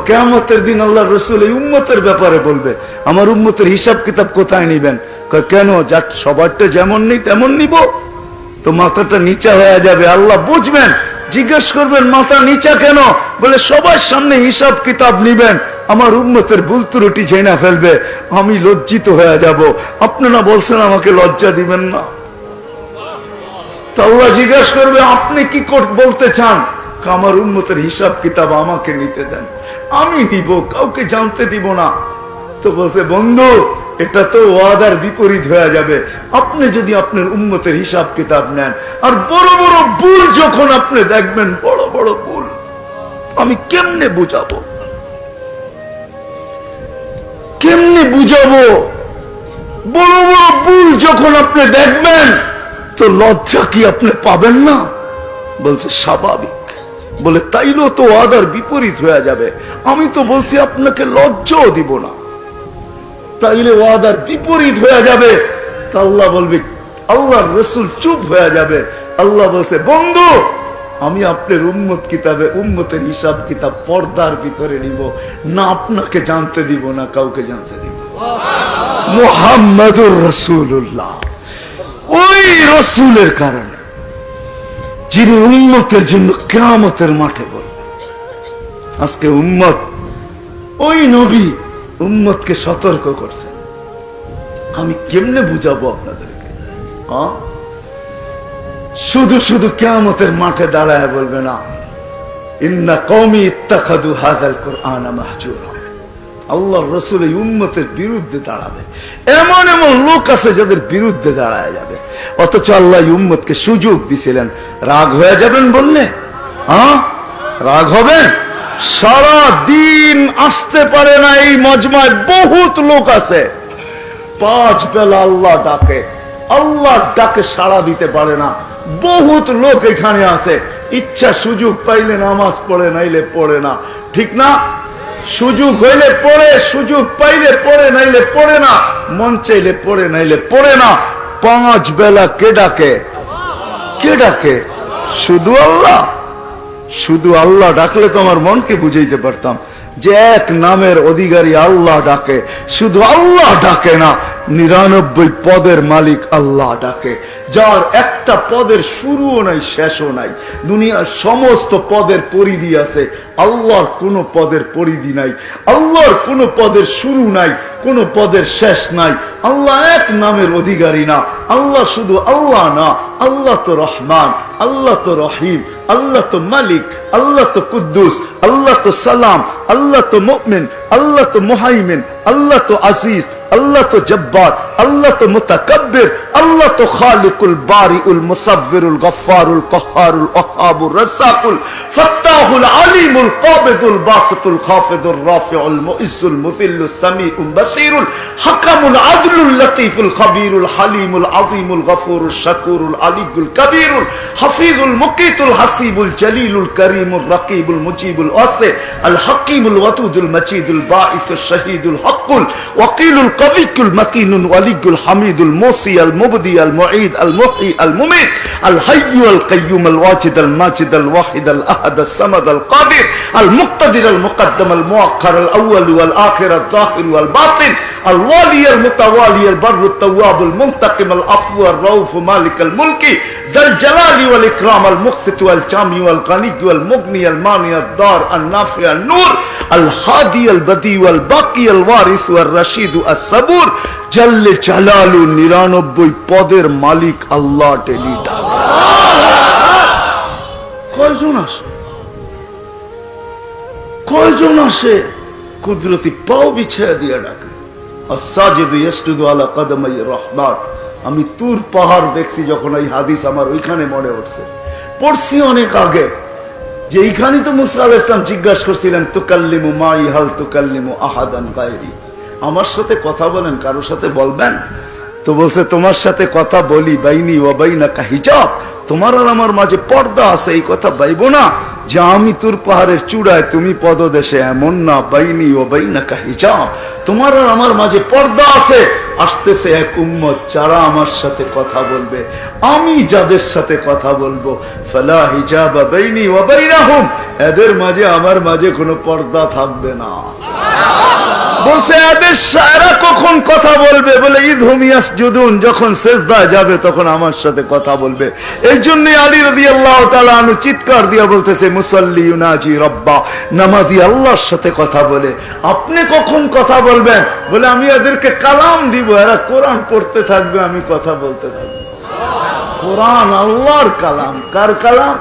কিয়ামতের দিন আল্লাহর রাসূল এই উম্মতের ব্যাপারে বলবে, আমার উম্মতের হিসাব কিতাব কোথায় নিবেন? কেন, যা সবারটা যেমন নেই তেমন নিব? তো মাথাটা নিচা হয়ে যাবে, আল্লাহ বুঝবেন। জিজ্ঞেস করবেন মাথা নিচা কেন? বলে সবার সামনে হিসাব কিতাব নিবেন, আমার উম্মতের ভুল ত্রুটি জেনে ফেলবে, আমি লজ্জিত হয়ে যাব। আপনারা বলছেন আমাকে লজ্জা দিবেন না। তো আল্লাহ জিজ্ঞাসা করবে আপনি কি বলতে চান? আমার উম্মতের হিসাব কিতাব আমাকে নিতে দেন, আমি নিব, কাউকে জানতে দিব না। তো বলছে বন্ধু, এটা তো ওয়াদার বিপরীত হয়ে যাবে। আপনি যদি আপনার উম্মতের হিসাব কিতাব নেন, আর বড় বড় ভুল যখন আপনি দেখবেন, বড় বড় ভুল, আমি কেমনে বুঝাবো? কেমনে বুঝাবো? বড় বড় ভুল যখন আপনি দেখবেন, তো লজ্জা কি আপনি পাবেন না? বলছে স্বাভাবিক। বলে তাইলেও তো ওয়াদার বিপরীত হয়ে যাবে, আমি তো বলছি আপনাকে লজ্জাও দিব না, তাইলে ওয়াদার বিপরীত হয়ে যাবে। তা আল্লাহ বলবে, আল্লাহর রাসূল চুপ হয়ে যাবে। আল্লাহ বলছে বন্ধু, আমি আপনার উম্মত কিতাবে উম্মতের হিসাব কিতাব পর্দার ভিতরে নিব না, আপনাকে জানতে দিব না, কাউকে জানতে দিব। মুহাম্মাদুর রাসূলুল্লাহ, ওই রাসূলের কারণে যিনি উম্মতের জন্য কিয়ামতের মাঠে বলবে। আজকে উম্মত, ওই নবী উম্মতকে সতর্ক করছেন, আমি কেমনে বুঝাবো আপনাদেরকে? শুধু শুধু কিয়ামতের মাঠে দাঁড়ায় বলবে না, ইন্না কওমি ইত্তাখাযু হাযাল কুরআনা মাহজুরা। আল্লাহর রাসূল এই উম্মতের বিরুদ্ধে দাঁড়াবে। এমন এমন লোক আছে যাদের বিরুদ্ধে দাঁড়ায় যাবে, অথচ আল্লাহ এই উম্মতকে সুযোগ দিছিলেন। রাগ হয়ে যাবেন বললে? রাগ হবেন? সারা দিন আসতে পারে না এই মজমায়, বহুত লোক আছে 5 বেলা আল্লাহ ডাকে, আল্লাহ ডাকে সাড়া দিতে পারে না। বহুত লোক এখানে আছে, ইচ্ছা সুযোগ পাইলে নামাজ পড়ে, নাইলে পড়ে না, ঠিক না? সুযোগ হইলে পড়ে, সুযোগ পাইলে পড়ে, নাইলে পড়ে না, মন চাইলে পড়ে, নাইলে পড়ে না। 5 বেলা কে ডাকে? কে ডাকে? শুধু আল্লাহ। শুধু আল্লাহ ডাকলে তো আমার মনকে বুঝাইতে পারতাম যে এক নামের অধিকারী আল্লাহ ডাকে। শুধু আল্লাহ ডাকে না, 99 পদের মালিক আল্লাহ ডাকে, যার একটা পদের শুরুও নাই শেষও নাই। দুনিয়ার সমস্ত পদের পরিধি আছে, আল্লাহর কোন পদের পরিধি নাই, আল্লাহর কোন পদের শুরু নাই, কোন পদের শেষ নাই। আল্লাহ এক নামের অধিকারী না। আল্লাহ শুধু আল্লাহ না, আল্লাহ তো রহমান, আল্লাহ তো রহিম, আল্লাহ তো মালিক, আল্লাহ তো কুদ্দুস, আল্লাহ তো সালাম, আল্লাহ তো মুমিন, আল্লাহ তো মুহাইমিন, আল্লাহ তো আজিজ, আল্লাহ তো জব্বার, আল্লাহ তো মুতাকাব্বির, আল্লাহ তো খালিকুল বারিউল মুসাব্বিরুল গফফারুল কহ্হারুল ওয়াহ্হাবুর রাজ্জাকুল ফাত্তাহুল আলিমুল কাবিদুল বাসিতুল খাফিদুর রাফিউল মুইজ্জুল মুযিল্লুস সামিউল বাসীরুল হাকামুল আদলুল লতীফুল খবীরুল হালিমুল আযীমুল গফুরুশ শাকুরুল আলিয়ুল কবীরুল হাফিজুল মুকিতুল হাসিবুল জলিলুল করিমুর রকিবুল মুজিবুল ওয়াসি আল হাকিমুল ওয়াদুদুল মজিদুল বাঈসুশ শহীদুল হকুল ওয়াকিলুল কবিকুল মতিনুল ওয়ালিয়ুল হামিদুল মুসি আল মুবদি আল মুঈদ আল মুহয়ি আল মুমীত আল হাইয়্যু আল কাইয়্যুম আল ওয়াজিদ আল মাজিদ আল ওয়াহিদ আল আহাদ আস সামাদ আল কাদির আল মুক্তাদির আল মুকদ্দম আল মুআক্খার আল আউয়াল ওয়াল আখির আল যাহির ওয়াল বাতিন আল ওয়ালি আল মুতাওয়ালি আল বাররু আত তাওয়াব আল মুনতাকিম আল আফু আর রাউফ মালিক আল মুলকি যাল জালালি ওয়াল ইকরাম আল মুকসিত ওয়াল জামি ওয়াল গানি ওয়াল মুগনি আল মানি আদ দার আল নাফি আল নূর আল হাদি আল বদি ওয়াল বাকি আল ওয়ারিস ওয়াল রশিদ আস সাবুর জাল্লে জালালু 99 পদের মালিক আল্লাহ টেলি ডাকে। কয়জন আসে? কয়জন আসে? কুদরতি পাও বিছায়া দিয়া ডাকে, আস-সাজিদু ইয়াসজুদু আলা কদমাই রহমান। আমি তুর পাহাড় দেখছি যখন, এই হাদিস আমার ওইখানে মনে উঠছে, পড়ছি অনেক আগে, যে এইখানে তো মুসা আলাইহিস সালাম জিজ্ঞাসা করছিলেন তুকাল্লিমু মাই হাল তুকাল্লিমু আহাদান গায়রি, আমার সাথে কথা বলেন, কারোর সাথে বলবেন? তো বলছে তোমার সাথে কথা বলি বাইনি ওয়া বাইনাকা হিজাব, তোমার আর আমার মাঝে পর্দা আছে, এই কথা বাইবো না যে আমি তোর পাহাড়ের চূড়ায় তুমি পদদেশে, এমন না। বাইনি ওয়া বাইনাকা হিজাব, তোমার আর আমার মাঝে পর্দা আছে। আসতেছে এক উম্মত যারা আমার সাথে কথা বলবে, আমি যাদের সাথে কথা বলবো, ফালা হিজাবা বাইনি ওয়া বাইনাহুম, এদের মাঝে আমার মাঝে কোনো পর্দা থাকবে না। বলছে এদের এরা কখন কথা বলবে? বলে ইদহুম ইয়াসজুদুন, যখন সিজদায় যাবে তখন আমার সাথে কথা বলবে। এই জন্য আলী রাদিয়াল্লাহু তাআলা আনহু চিৎকার দিয়ে বলতেছে মুসাল্লি ইউনাজি রাব্বা, নামাজি আল্লাহর সাথে কথা বলে। আপনি কখন কথা বলবেন? বলে আমি এদেরকে কালাম দিব, এরা কোরআন পড়তে থাকবে, আমি কথা বলতে থাকবো। কোরআন আল্লাহর কালাম। কার কালাম?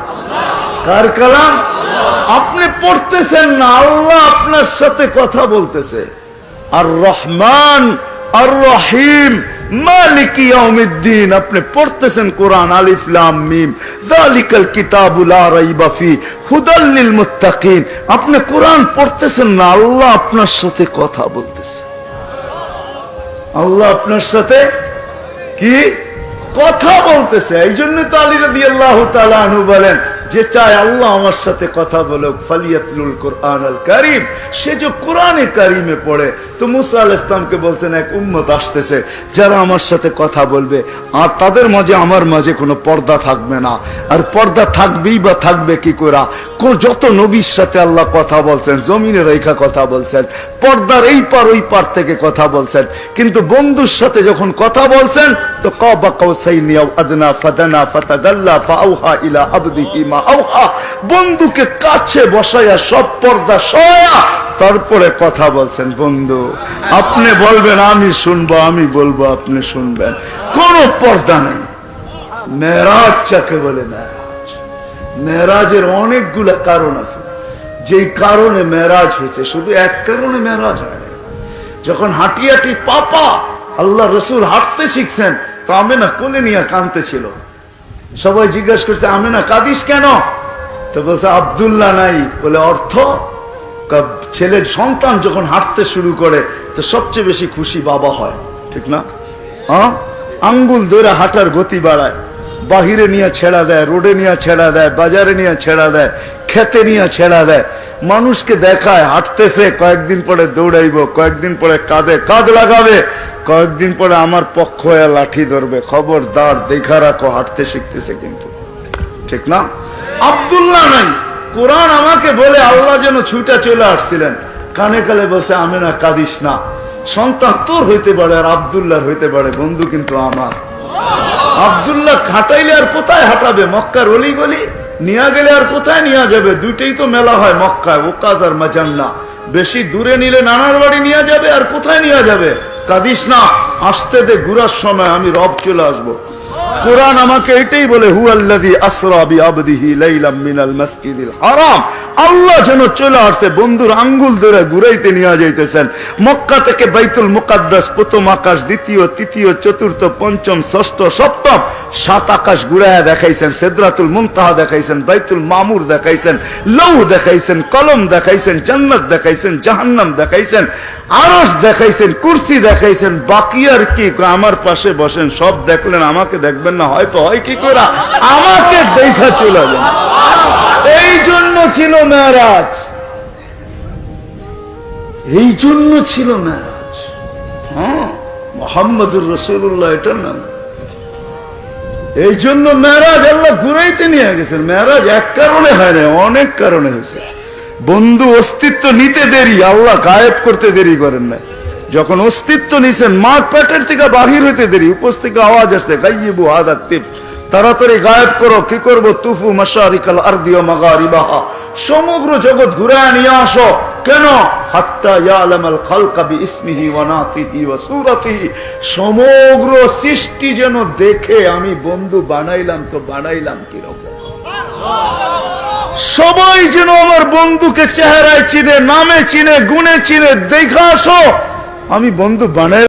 কার কালাম? আপনি পড়তেছেন না, আল্লাহ আপনার সাথে কথা বলতেছে। আর রহমান আর রহিম মালিক ইয়াউমিদ্দিন, আপনি পড়তেছেন কোরআন, আলিফ লাম মিম যালিকাল কিতাবু লা রাইবা ফি হুদাল লিল মুত্তাকিন। আপনি কোরআন পড়তেছেন না, আল্লাহ আপনার সাথে কথা বলতেছে। আল্লাহ আপনার সাথে কি কথা বলতেছে। এই জন্য তো আলী রাদিয়াল্লাহু তাআলা আনহু বলেন, যে চায় আল্লাহ আমার সাথে কথা বলুক, ফালিয়াতলুল কোরআন আল কারীম, সে যে কোরআনে কারীমে পড়ে। তো মুসা আলাইহিস সালামকে বলছেন এক উম্মত আসতেছে যারা আমার সাথে কথা বলবে, আর তাদের মাঝে আমার মাঝে কোনো পর্দা থাকবে না। আর পর্দা থাকবেই বা থাকবে কি করে? যত নবীর সাথে আল্লাহ কথা বলছেন, জমিনে রেখা কথা বলছেন, পর্দার এই পার ওই পার থেকে কথা বলছেন, কিন্তু বন্ধুর সাথে যখন কথা বলছেন তো কাবা কাউসাইনি আও আদনা ফাদানা ফাতাদাল্লা ফাআওহা ইলা আবদিহি মা আওহা, বন্ধুকে কাছে বসায়া সব পর্দা সয়া তারপরে কথা বলছেন। বন্ধু আপনি বলবেন আমি শুনবো, আমি বলবো আপনি শুনবেন, কোনো পর্দা নেই। মেরাজ যাকে বলে, মেরাজ, মেরাজের অনেকগুলা কারণ আছে। যেই কারণে মেরাজ হয়েছে, শুধু এক কারণে মেরাজ হয় না। যখন হাঁটি হাঁটি পাপা আল্লাহ রসুল হাঁটতে শিখছেন, তো আমেনা কোলে নিয়ে কাঁদতে ছিল। সবাই জিজ্ঞাসা করছে আমেনা কাঁদিস কেন? তো বলছে আব্দুল্লাহ নাই। বলে অর্থ? ছেলের সন্তান যখন হাঁটতে শুরু করে তো সবচেয়ে বেশি খুশি বাবা হয়, ঠিক না? হ্যাঁ, আঙ্গুল ধরে হাঁটার গতি বাড়ায়, বাহিরে নিয়ে ছেড়া দেয়, রোডে নিয়ে ছেড়া দেয়, বাজারে নিয়ে ছেড়া দেয়, খেতে নিয়ে ছেড়া দেয়, মানুষকে দেখায় হাঁটতেছে, কয়েকদিন পরে দৌড়াইব, কয়েকদিন পরে কাঁধে কাঁধ লাগাবে, কয়েকদিন পরে আমার পক্ষ হয়ে লাঠি ধরবে। খবরদার, দেখা রাখো, হাঁটতে শিখতেছে কিন্তু, ঠিক না? আব্দুল্লাহ নাই। কোরআন আমাকে বলে আল্লাহ যেন ছুটা চলে আসছিলেন, কানে কানে বলছে আমেনা কাঁদিস না, সন্তান তোর হইতে পারে আর আব্দুল্লাহর হইতে পারে, বন্ধু কিন্তু আমার। আব্দুল্লাহ হাঁটাইলে আর কোথায় হাঁটাবে? মক্কার অলি গলি নিয়ে গেলে আর কোথায় নিয়ে যাবে? দুইটাই তো মেলা হয় মক্কায়, ওকাজ আর মাজান্না। বেশি দূরে নিলে নানার বাড়ি নিয়ে যাবে, আর কোথায় নিয়ে যাবে? কাঁদিস না, আসতে দে, ঘুরার সময় আমি রব চলে আসবো। কোরআন আমাকে এটাই বলে, হুয়াল্লাযী আসরা বিআবদিহি লাইলাম মিনাল মাসজিদিল হারাম। আল্লাহ যেন চলে আসছে, বন্ধুর আঙ্গুল ধরে ঘুরাইতে নিয়ে যাইতেছেন। মক্কা থেকে বাইতুল মুকাদ্দাস, প্রথম আকাশ, দ্বিতীয়, তৃতীয়, চতুর্থ, পঞ্চম, ষষ্ঠ, সপ্তম, 7 আকাশ ঘুরায়া দেখাইছেন। সিদরাতুল মুনতাহা দেখাইছেন, বাইতুল মামুর দেখাইছেন, লৌহ দেখাইছেন, কলম দেখাইছেন, জান্নাত দেখাইছেন, জাহান্নাম দেখাইছেন, আরশ দেখাইছেন, কুরসি দেখাইছেন। বাকি আর কি? আমার পাশে বসেন, সব দেখলেন, আমাকে দেখবেন না? হয়তো হয় কি করে, আমাকে দেখা চলে যান। এই জন্য ছিল মেরাজ, এই জন্য ছিল মেরাজ। হ্যাঁ, মুহাম্মদুর রাসূলুল্লাহ এটার নাম। এই জন্য মেরাজ আল্লাহ ঘুরাইতে নিয়ে গেছেন। মেরাজ এক কারণে হয় না, অনেক কারণে হয়েছে। বন্ধু অস্তিত্ব নিতে দেরি, আল্লাহ গায়েব করতে দেরি করেন না। যখন অস্তিত্ব নিছেন, মার পেটের থেকে বাহির হইতে দেরি, উপস্থিত থেকে আওয়াজ আসছে, গাইয়িবু হাদা তিফ, তাড়াতাড়ি গায়েব করো। কি করবো? তুফু মাশারিকাল আরদি ওয়া মাগারিবাহা, সমগ্র জগৎ ঘুরায় নিয়ে আসো। কেন? হাত্তা ইয়ালামাল খালকা বিইসমিহি ওয়া নাতিহি ওয়া সূরাতিহি, সমগ্র সৃষ্টি যেন দেখে আমি বন্ধু বানাইলাম তো বানাইলাম কি রকম। সবাই যেন আমার বন্ধুকে চেহারায় চিনে, নামে চিনে, গুণে চিনে, দেখা আসো আমি বন্ধু বানাই।